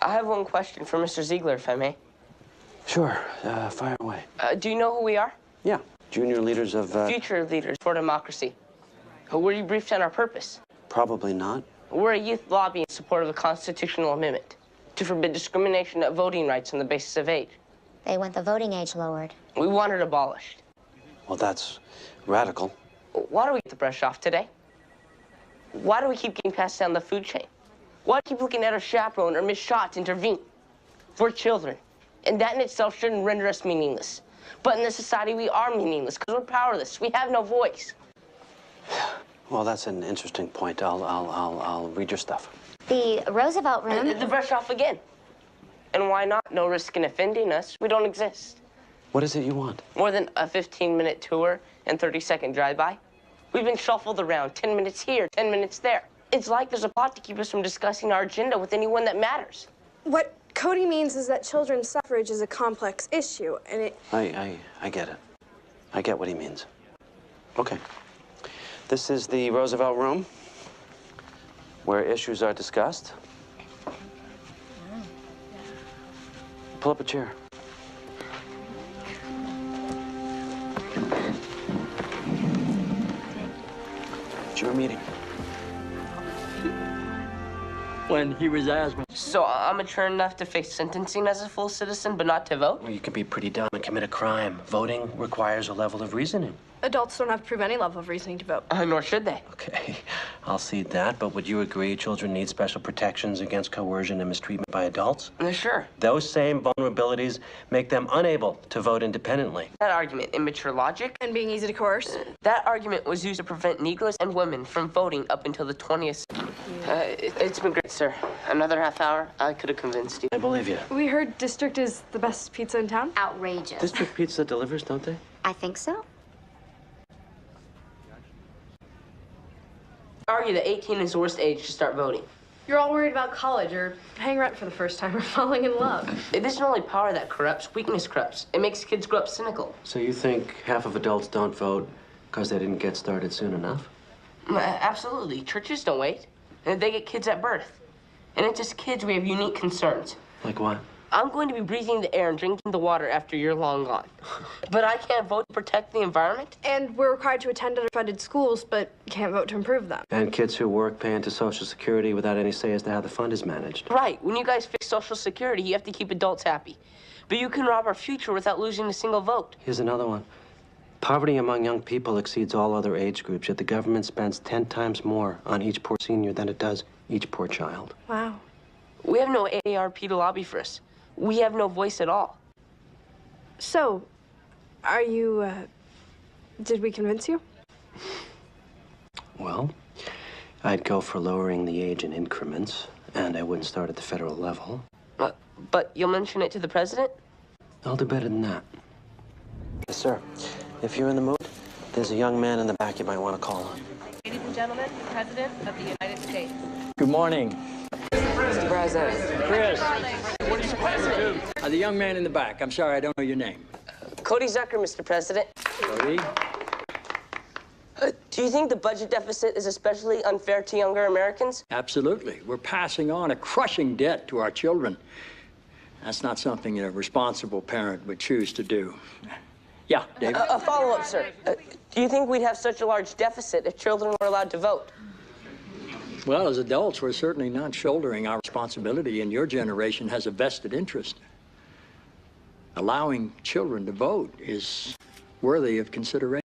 I have one question for Mr. Ziegler, if I may. Sure, fire away. Do you know who we are? Yeah, junior leaders of... Future leaders for democracy. Were you briefed on our purpose? Probably not. We're a youth lobby in support of a constitutional amendment to forbid discrimination of voting rights on the basis of age. They want the voting age lowered. We want it abolished. Well, that's radical. Why do we get the brush off today? Why do we keep getting passed down the food chain? Why keep looking at our chaperone or Miss Shot to intervene? We're children, and that in itself shouldn't render us meaningless. But in this society, we are meaningless because we're powerless. We have no voice. Well, that's an interesting point. I'll read your stuff. The Roosevelt Room. The brush off again. And why not? No risk in offending us. We don't exist. What is it you want? More than a 15-minute tour and 30-second drive-by. We've been shuffled around, 10 minutes here, 10 minutes there. It's like there's a plot to keep us from discussing our agenda with anyone that matters. What Cody means is that children's suffrage is a complex issue, and it... I get it. I get what he means. Okay. This is the Roosevelt Room, where issues are discussed. Pull up a chair. It's your meeting. When he was asthma. So I'm mature enough to face sentencing as a full citizen, but not to vote? Well, you could be pretty dumb and commit a crime. Voting requires a level of reasoning. Adults don't have to prove any level of reasoning to vote. Nor should they. Okay, I'll cede that, but would you agree children need special protections against coercion and mistreatment by adults? Sure. Those same vulnerabilities make them unable to vote independently. That argument, immature logic, And being easy to coerce. that argument was used to prevent Negroes and women from voting up until the 20th. It's been great, sir. Another half hour, I could have convinced you. I believe you. We heard District is the best pizza in town. Outrageous. District Pizza delivers, don't they? I think so. I argue that 18 is the worst age to start voting. You're all worried about college or paying rent for the first time or falling in love. It isn't only power that corrupts, weakness corrupts. It makes kids grow up cynical. So you think half of adults don't vote because they didn't get started soon enough? Absolutely. Churches don't wait. And they get kids at birth. And it's just kids, we have unique concerns. Like what? I'm going to be breathing the air and drinking the water after you're long gone. But I can't vote to protect the environment? And we're required to attend underfunded schools, but can't vote to improve them. And kids who work pay into Social Security without any say as to how the fund is managed. Right. When you guys fix Social Security, you have to keep adults happy. But you can rob our future without losing a single vote. Here's another one. Poverty among young people exceeds all other age groups, yet the government spends 10 times more on each poor senior than it does each poor child. Wow. We have no AARP to lobby for us. We have no voice at all. So, are you, did we convince you? Well, I'd go for lowering the age in increments, and I wouldn't start at the federal level. But you'll mention it to the president? I'll do better than that. Yes, sir. If you're in the mood, there's a young man in the back you might want to call on. Ladies and gentlemen, the President of the United States. Good morning. Mr. President. Chris. Mr. President. The young man in the back. I'm sorry, I don't know your name. Cody Zucker, Mr. President. Cody? Do you think the budget deficit is especially unfair to younger Americans? Absolutely. We're passing on a crushing debt to our children. That's not something a responsible parent would choose to do. Yeah, David? A follow-up, sir. Do you think we'd have such a large deficit if children were allowed to vote? Well, as adults, we're certainly not shouldering our responsibility, and your generation has a vested interest. Allowing children to vote is worthy of consideration.